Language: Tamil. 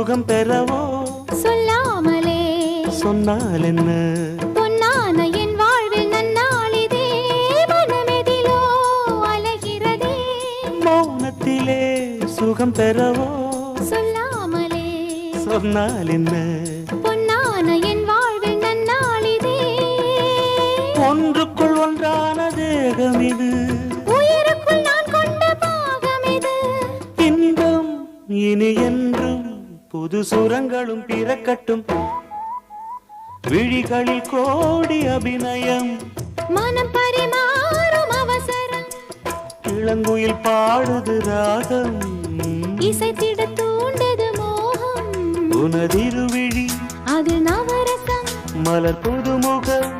சுகம் பெறவோ சொல்லாமலே சொன்னால் என்ன பொன்னான என் வாழ்வில் நன்னாளிதே மனமெதிலோ அலைகிறதே மௌனத்திலே சுகம் பெறவோ சொல்லாமலே சொன்னால் என்ன பொன்னான என் வாழ்வில் நன்னாளிதே ஒன்றுக்குள் ஒன்றான தேகம் இது உயிருக்குள் நான் கொண்ட பாகம் இது இன்பம் இனி என்றும் புது சுரங்களும் பிறக்கட்டும் விழிகளில் கோடி அபிநயம் மனம் பரிமாறும் அவசரம் இளங்குயில் பாடுது ராகம் இசைத்திட தூண்டது மோகம் உனதிருவிழி அது நவரசம் மலர் புதுமுகம்